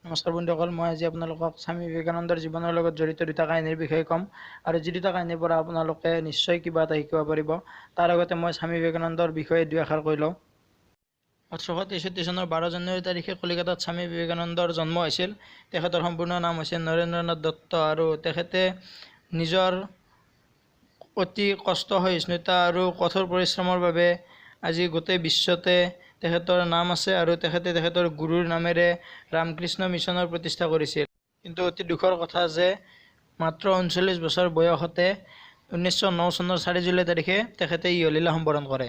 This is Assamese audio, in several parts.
নমস্কাৰ বন্ধুসকল, মই আজি আপোনালোকক স্বামী বিবেকানন্দৰ জীৱনৰ লগত জড়িত দুটা কাহিনীৰ বিষয়ে ক'ম আৰু যি দুটা কাহিনীৰ পৰা আপোনালোকে নিশ্চয় কিবা এটা শিকিব পাৰিব। তাৰ আগতে মই স্বামী বিবেকানন্দৰ বিষয়ে দুই এষাৰ কৈ লওঁ। 1863 চনৰ 12 জানুৱাৰী তাৰিখে কলিকতাত স্বামী বিবেকানন্দৰ জন্ম হৈছিল। তেখেতৰ সম্পূৰ্ণ নাম হৈছে নৰেন্দ্ৰনাথ দত্ত আৰু তেখেতে নিজৰ অতি কষ্ট সহিষ্ণুতা আৰু কঠোৰ পৰিশ্ৰমৰ বাবে আজি গোটেই বিশ্বতে তেখেতৰ নাম আছে আৰু তেখেতে তেখেতৰ গুৰুৰ নামেৰে ৰামকৃষ্ণ মিছনৰ প্ৰতিষ্ঠা কৰিছিল। কিন্তু অতি দুখৰ কথা যে মাত্ৰ 39 বছৰ বয়সতে 1909 চনৰ 4 জুলাই তাৰিখে তেখেতে ইহলীলা সম্বৰণ কৰে।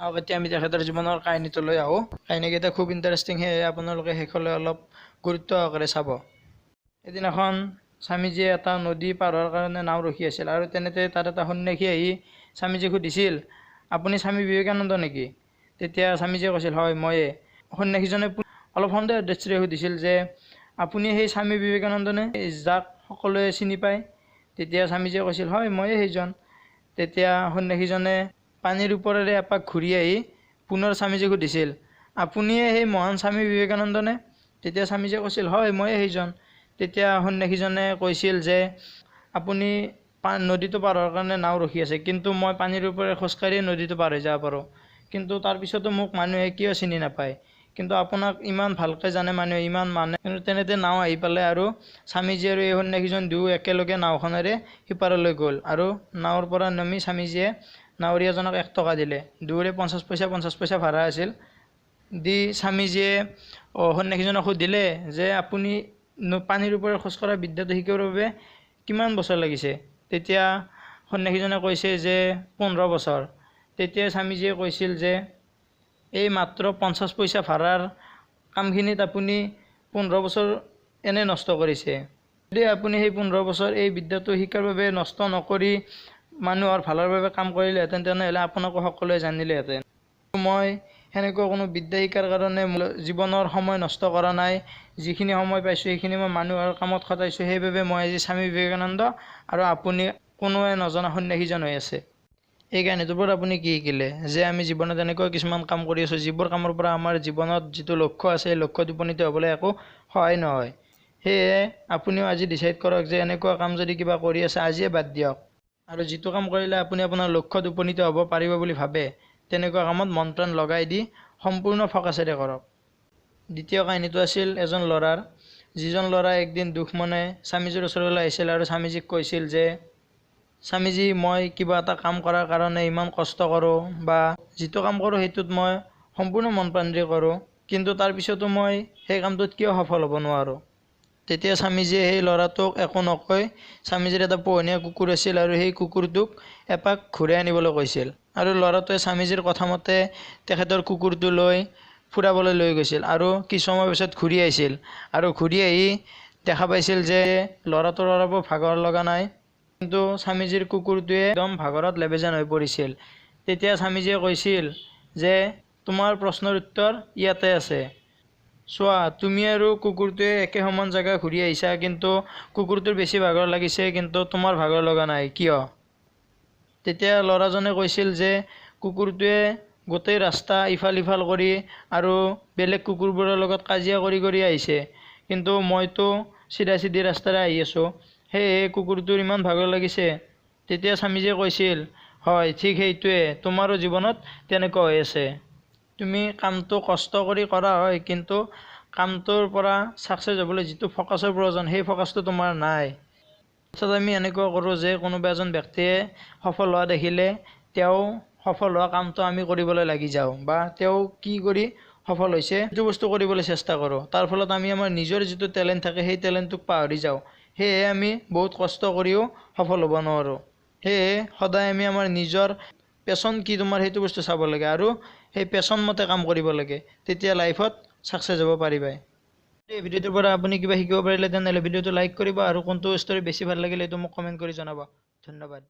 আৰু এতিয়া আমি তেখেতৰ জীৱনৰ কাহিনীটোলৈ আহোঁ। কাহিনীকেইটা খুব ইণ্টাৰেষ্টিং, সেয়ে আপোনালোকে শেষলৈ অলপ গুৰুত্ব সহকাৰে চাব। এদিনাখন স্বামীজীয়ে এটা নদী পাৰ হোৱাৰ কাৰণে নাও ৰখি আছিল আৰু তেনেতে তাত এটা সন্যাসী আহি স্বামীজীক সুধিছিল, আপুনি স্বামী বিবেকানন্দ নেকি? তেতিয়া স্বামীজীয়ে কৈছিল, হয় ময়ে। সন্যাসীজনে অলপ সন্দেহ দৃষ্টিৰে সুধিছিল যে আপুনি সেই স্বামী বিবেকানন্দনে যাক সকলোৱে চিনি পায়? তেতিয়া স্বামীজীয়ে কৈছিল, হয় ময়ে সেইজন। তেতিয়া সন্যাসীজনে পানীৰ ওপৰেৰে এপাক ঘূৰি আহি পুনৰ স্বামীজীক সুধিছিল, আপুনিয়ে সেই মহান স্বামী বিবেকানন্দনে? তেতিয়া স্বামীজীয়ে কৈছিল, হয় ময়ে সেইজন। তেতিয়া সন্যাসীজনে কৈছিল যে আপুনি নদীটো পাৰ হোৱাৰ কাৰণে নাও ৰখি আছে, কিন্তু মই পানীৰ ওপৰেৰে খোজকাঢ়িয়ে নদীটো পাৰ হৈ যাব পাৰোঁ, কিন্তু তাৰপিছতো মোক মানুহে কিয় চিনি নাপায়? কিন্তু আপোনাক ইমান ভালকৈ জানে মানুহে, ইমান মানে। কিন্তু তেনেতে নাও আহি পালে আৰু স্বামীজী আৰু এই সন্যাসীজন দুয়ো একেলগে নাওখনেৰে সিপাৰলৈ গ'ল আৰু নাৱৰ পৰা নামি স্বামীজীয়ে নাৱৰীয়াজনক 1 টকা দিলে। দুয়োৰে 50 পইচা ভাড়া আছিল। দি স্বামীজীয়ে সন্যাসীজনক সুধিলে যে আপুনি পানীৰ ওপৰত খোজকঢ়া বিদ্যাটো শিকিবৰ বাবে কিমান বছৰ লাগিছে? তেতিয়া সন্যাসীজনে কৈছে যে 15 বছৰ। তেতিয়া স্বামীজীয়ে কৈছিল যে এই মাত্ৰ 50 পইচা ভাড়াৰ কামখিনিত আপুনি 15 বছৰ এনে নষ্ট কৰিছে। যদি আপুনি সেই 15 বছৰ এই বিদ্যাটো শিকাৰ বাবে নষ্ট নকৰি মানুহৰ ভালৰ বাবে কাম কৰিলেহেঁতেন, তেনেহ'লে আপোনাকো সকলোৱে জানিলেহেঁতেন। মই সেনেকুৱা কোনো বিদ্যা শিকাৰ কাৰণে জীৱনৰ সময় নষ্ট কৰা নাই। যিখিনি সময় পাইছোঁ সেইখিনি মই মানুহৰ কামত খটাইছোঁ। সেইবাবে মই আজি স্বামী বিবেকানন্দ আৰু আপুনি কোনোৱে নজনা সন্যাসীজন হৈ আছে। এই কাহিনীটোৰ পৰা আপুনি কি শিকিলে? যে আমি জীৱনত এনেকুৱা কিছুমান কাম কৰি আছোঁ যিবোৰ কামৰ পৰা আমাৰ জীৱনত যিটো লক্ষ্য আছে সেই লক্ষ্যত উপনীত হ'বলৈ একো সহায় নহয়। সেয়ে আপুনিও আজি ডিচাইড কৰক যে এনেকুৱা কাম যদি কিবা কৰি আছে আজিয়ে বাদ দিয়ক, আৰু যিটো কাম কৰিলে আপুনি আপোনাৰ লক্ষ্যত উপনীত হ'ব পাৰিব বুলি ভাবে তেনেকুৱা কামত মন প্ৰাণ লগাই দি সম্পূৰ্ণ ফকাচেৰে কৰক। দ্বিতীয় কাহিনীটো আছিল এজন ল'ৰাৰ, যিজন ল'ৰা একদিন দুখ মনে স্বামীজীৰ ওচৰলৈ আহিছিল আৰু স্বামীজীক কৈছিল যে স্বামীজী, মই কিবা এটা কাম কৰাৰ কাৰণে ইমান কষ্ট কৰোঁ বা যিটো কাম কৰোঁ সেইটোত মই সম্পূৰ্ণ মন প্ৰাণেৰে কৰোঁ, কিন্তু তাৰপিছতো মই সেই কামটোত কিয় সফল হ'ব নোৱাৰোঁ? তেতিয়া স্বামীজীয়ে সেই ল'ৰাটোক একো নকৈ স্বামীজীৰ এটা পোহনীয়া কুকুৰ আছিল আৰু সেই কুকুৰটোক এপাক ঘূৰাই আনিবলৈ কৈছিল। আৰু ল'ৰাটোৱে স্বামীজীৰ কথামতে তেখেতৰ কুকুৰটো লৈ ফুৰাবলৈ লৈ গৈছিল আৰু কিছু সময় পিছত ঘূৰি আহিছিল আৰু ঘূৰি আহি দেখা পাইছিল যে ল'ৰাটোৰ অলপ ভাগৰ লগা নাই, কিন্তু স্বামীজীৰ কুকুৰটোৱে একদম ভাগৰত লেবেজান হৈ পৰিছিল। তেতিয়া স্বামীজীয়ে কৈছিল যে তোমাৰ প্ৰশ্নৰ উত্তৰ ইয়াতে আছে। চোৱা, তুমি আৰু কুকুৰটোৱে একে সমান জেগা ঘূৰি আহিছা, কিন্তু কুকুৰটোৰ বেছি ভাগৰ লাগিছে কিন্তু তোমাৰ ভাগৰ লগা নাই, কিয়? তেতিয়া ল'ৰাজনে কৈছিল যে কুকুৰটোৱে গোটেই ৰাস্তা ইফাল সিফাল কৰি আৰু বেলেগ কুকুৰবোৰৰ লগত কাজিয়া কৰি আহিছে, কিন্তু মইতো চিধা চিধি ৰাস্তাৰে আহি আছোঁ, সেয়ে কুকুৰটোৰ ইমান ভাগৰ লাগিছে। তেতিয়া স্বামীজীয়ে কৈছিল, হয় ঠিক সেইটোৱে, তোমাৰো জীৱনত তেনেকুৱা হৈ আছে। তুমি কামটো কষ্ট কৰি কৰা হয়, কিন্তু কামটোৰ পৰা ছাকচেছ হ'বলৈ যিটো ফকাছৰ প্ৰয়োজন সেই ফকাছটো তোমাৰ নাই। তাৰপিছত আমি এনেকুৱা কৰোঁ যে কোনোবা এজন ব্যক্তিয়ে সফল হোৱা দেখিলে তেওঁ সফল হোৱা কামটো আমি কৰিবলৈ লাগি যাওঁ বা তেওঁ কি কৰি সফল হৈছে সেইটো বস্তু কৰিবলৈ চেষ্টা কৰোঁ। তাৰ ফলত আমি আমাৰ নিজৰ যিটো টেলেণ্ট থাকে সেই টেলেণ্টটোক পাহৰি যাওঁ। সেয়ে আমি বহুত কষ্ট কৰিও সফল হ'ব নোৱাৰোঁ। সেয়ে সদায় আমি আমাৰ নিজৰ পেশ্যন কি তোমাৰ সেইটো বস্তু চাব লাগে আৰু সেই পেশ্যন মতে কাম কৰিব লাগে, তেতিয়া লাইফত ছাকচেছ হ'ব পাৰিবা। এই ভিডিঅ'টোৰ পৰা আপুনি কিবা শিকিব পাৰিলে তেনেহ'লে ভিডিঅ'টো লাইক কৰিব আৰু কোনটো ষ্টৰী বেছি ভাল লাগিলে এইটো মোক কমেণ্ট কৰি জনাব। ধন্যবাদ।